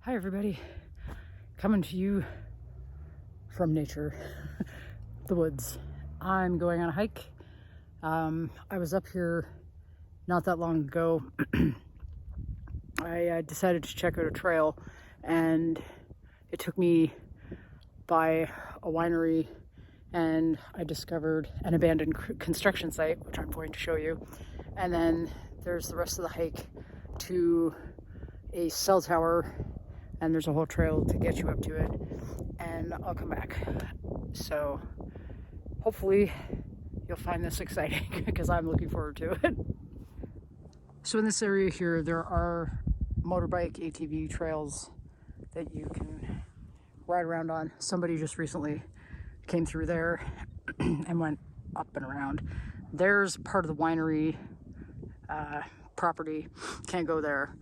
Hi everybody, coming to you from nature, the woods. I'm going on a hike. I was up here not that long ago. I decided to check out a trail, and it took me by a winery, and I discovered an abandoned construction site, which I'm going to show you. And then there's the rest of the hike to a cell tower, and there's a whole trail to get you up to it, and I'll come back. So hopefully you'll find this exciting because I'm looking forward to it. So in this area here, there are motorbike ATV trails that you can ride around on. Somebody just recently came through there and went up and around. There's part of the winery property, can't go there.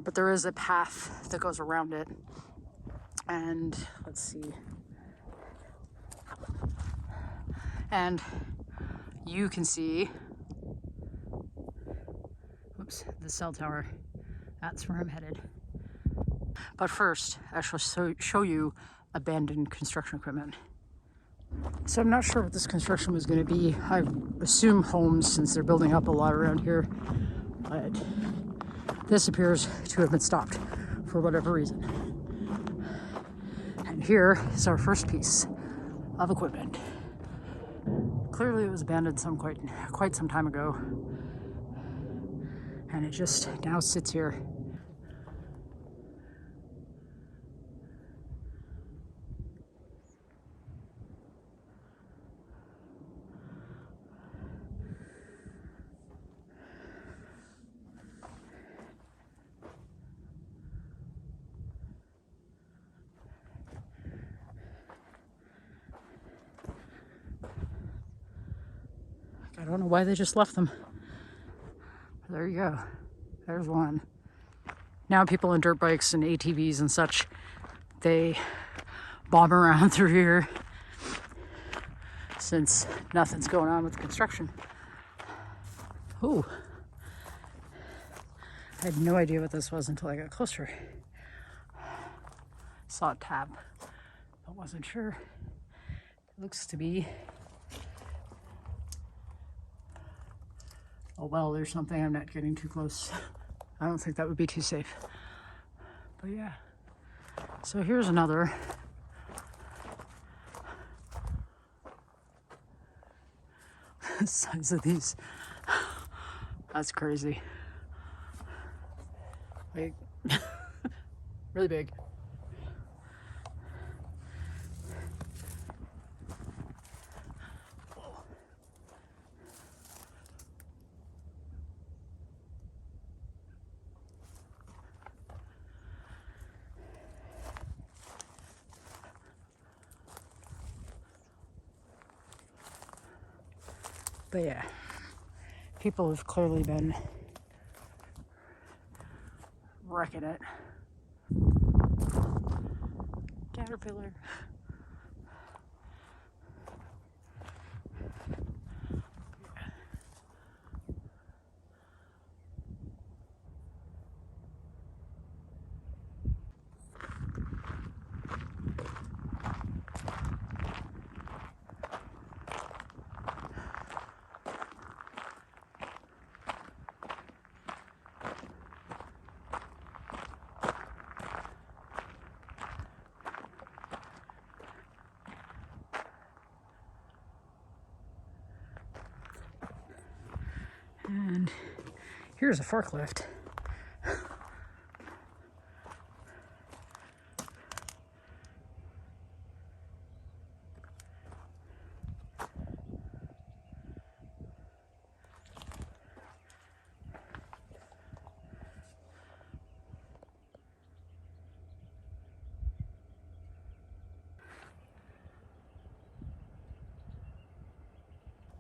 But there is a path that goes around it. And let's see. And you can see, oops, the cell tower. That's where I'm headed. But first, I shall show you abandoned construction equipment. So I'm not sure what this construction was going to be. I assume homes, since they're building up a lot around here. But this appears to have been stopped for whatever reason. And here is our first piece of equipment. Clearly it was abandoned quite some time ago, and it just now sits here. I don't know why they just left them. There you go. There's one. Now people on dirt bikes and ATVs and such, they bomb around through here since nothing's going on with construction. Ooh. I had no idea what this was until I got closer. Saw a tab, but wasn't sure. It looks to be, oh well, there's something. I'm not getting too close. I don't think that would be too safe. But yeah. So here's another. The size of these. That's crazy. Like, really big. But yeah, people have clearly been wrecking it. Caterpillar. And here's a forklift.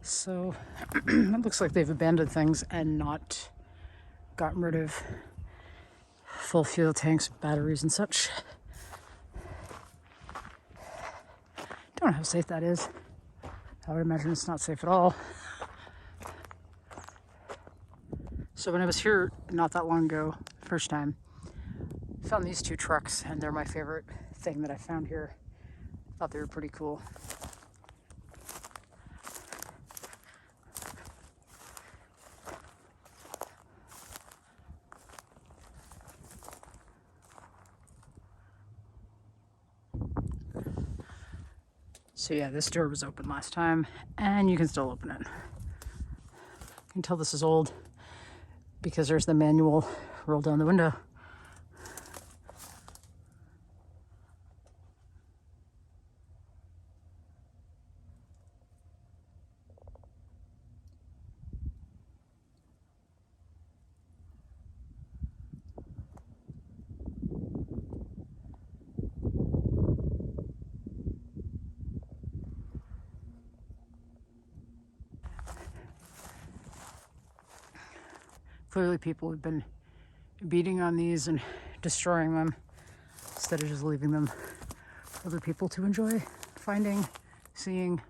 So it looks like they've abandoned things and not gotten rid of full fuel tanks, batteries and such. Don't know how safe that is. I would imagine it's not safe at all. So when I was here not that long ago, first time, found these two trucks, and they're my favorite thing that I found here. Thought they were pretty cool. So yeah, this door was open last time, and you can still open it. You can tell this is old because there's the manual roll down the window. Clearly people have been beating on these and destroying them instead of just leaving them for other people to enjoy finding, seeing.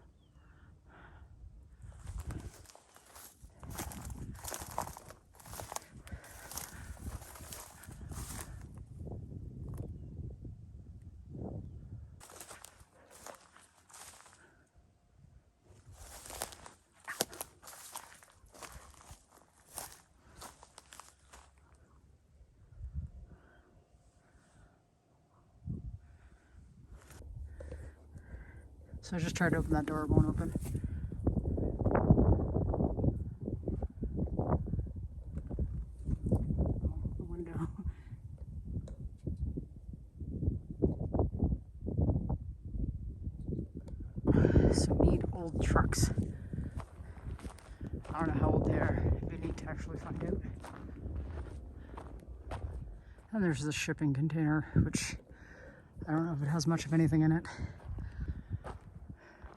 So I just tried to open that door, it won't open. The window. Some neat old trucks. I don't know how old they are. It'd be neat to actually find out. And there's the shipping container, which I don't know if it has much of anything in it.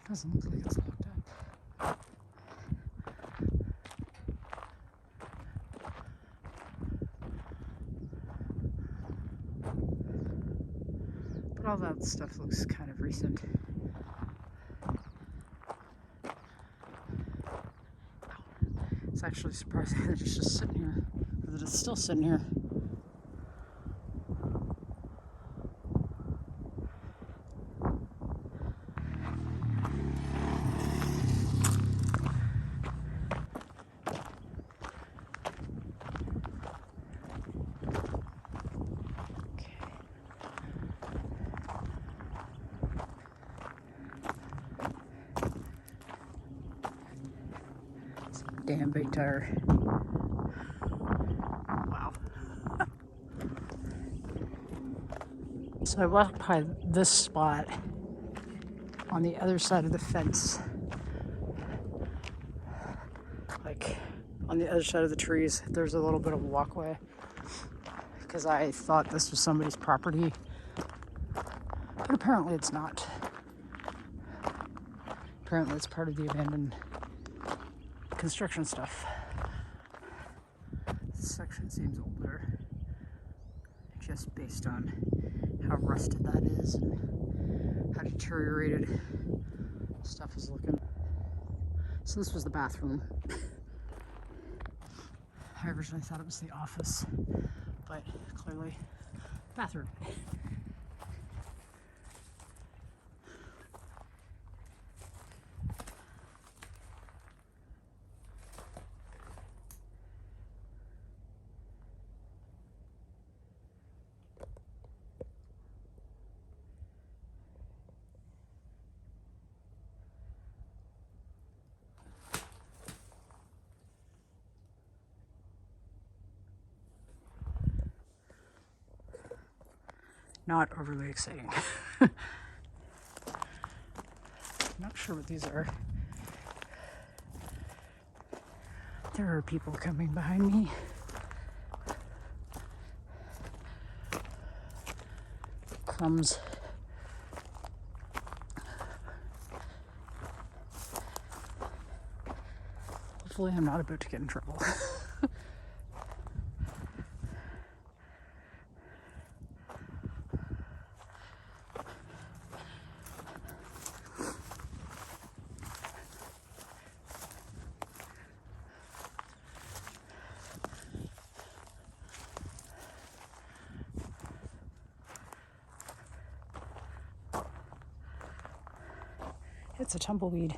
Doesn't look like it's locked up. But all that stuff looks kind of recent. It's actually surprising that it's just sitting here, or that it's still sitting here. Damn big tire. Wow. So I walked by this spot on the other side of the fence. Like on the other side of the trees, there's a little bit of a walkway because I thought this was somebody's property, but apparently it's not. Apparently it's part of the abandoned construction stuff. This section seems older, just based on how rusted that is and how deteriorated stuff is looking. So this was the bathroom. I originally thought it was the office, but clearly bathroom. Not overly exciting. Not sure what these are. There are people coming behind me. Crumbs. Hopefully I'm not about to get in trouble. It's a tumbleweed.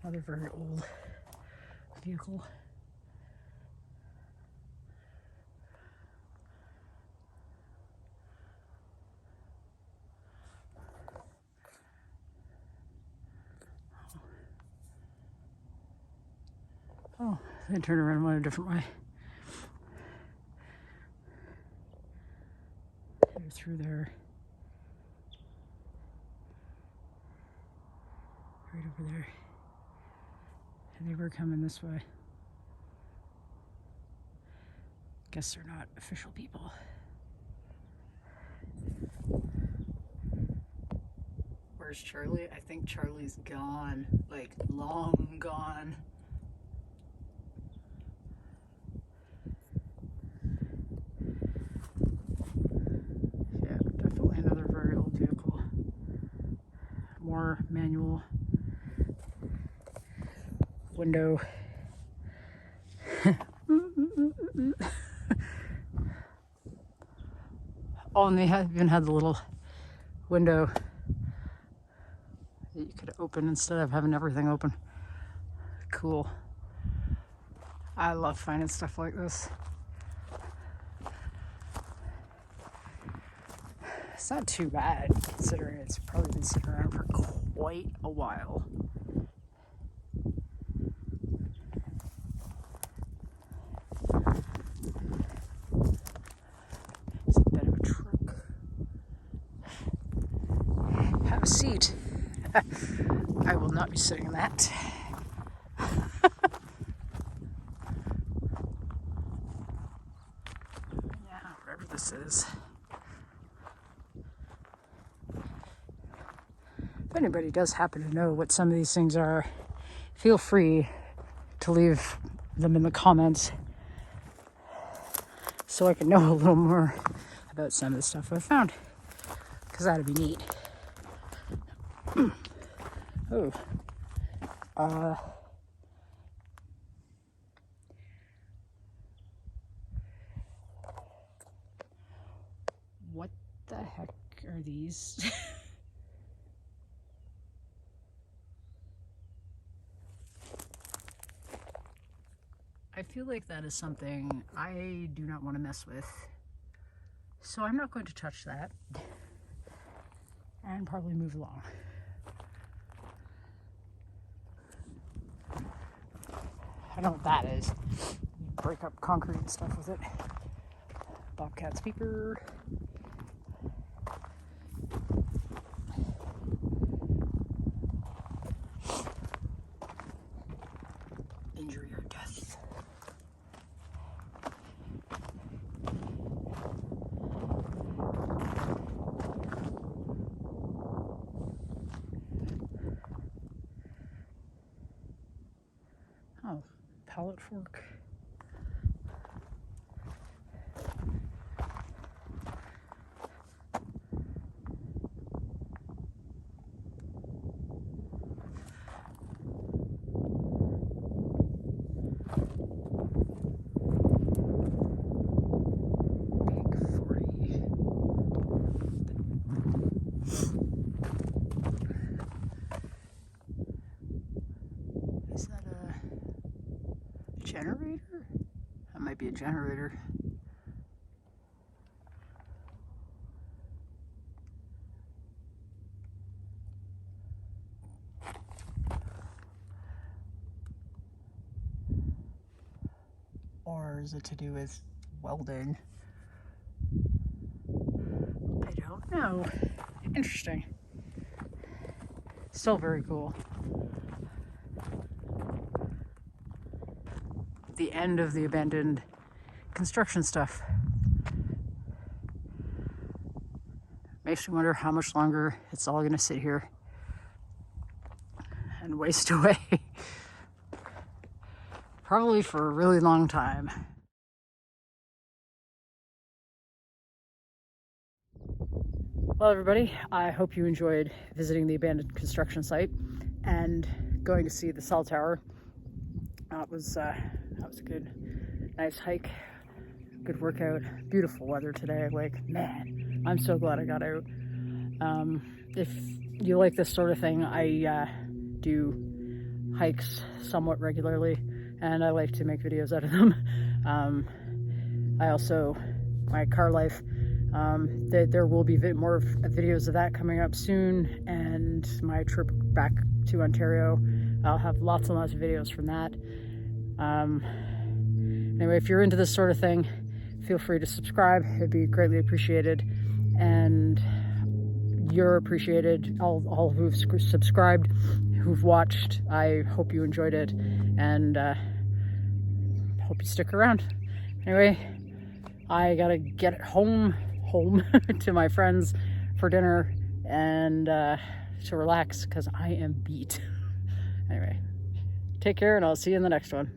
Another very old vehicle. Oh, they turned around and went a different way. They're through there. Right over there. And they were coming this way. Guess they're not official people. Where's Charlie? I think Charlie's gone. Like, long gone. Yeah, definitely another very old vehicle. More manual. Window. Oh, and they even had the little window that you could open instead of having everything open. Cool. I love finding stuff like this. It's not too bad considering it's probably been sitting around for quite a while. It's a bit of a truck. Have a seat. I will not be sitting in that. Yeah, whatever this is. If anybody does happen to know what some of these things are, feel free to leave them in the comments so I can know a little more about some of the stuff I've found, because that'd be neat. Oh. What the heck are these? I feel like that is something I do not want to mess with. So I'm not going to touch that and probably move along. I know what that is. Break up concrete and stuff with it. Bobcat speaker. Injury or death. Oh, pallet fork. Is that a generator? That might be a generator. Or is it to do with welding? I don't know. Interesting. Still very cool. The end of the abandoned construction stuff. Makes me wonder how much longer it's all going to sit here and waste away. Probably for a really long time. Well, everybody, I hope you enjoyed visiting the abandoned construction site and going to see the cell tower. That was a good, nice hike, good workout. Beautiful weather today. Like, man, I'm so glad I got out. If you like this sort of thing, I do hikes somewhat regularly, and I like to make videos out of them. I also, my car life, there will be more videos of that coming up soon, and my trip back to Ontario, I'll have lots and lots of videos from that. Anyway, if you're into this sort of thing, feel free to subscribe. It'd be greatly appreciated, and you're appreciated, all who've subscribed, who've watched. I hope you enjoyed it, and hope you stick around. Anyway, I gotta get home to my friends for dinner and to relax because I am beat. Anyway, take care, and I'll see you in the next one.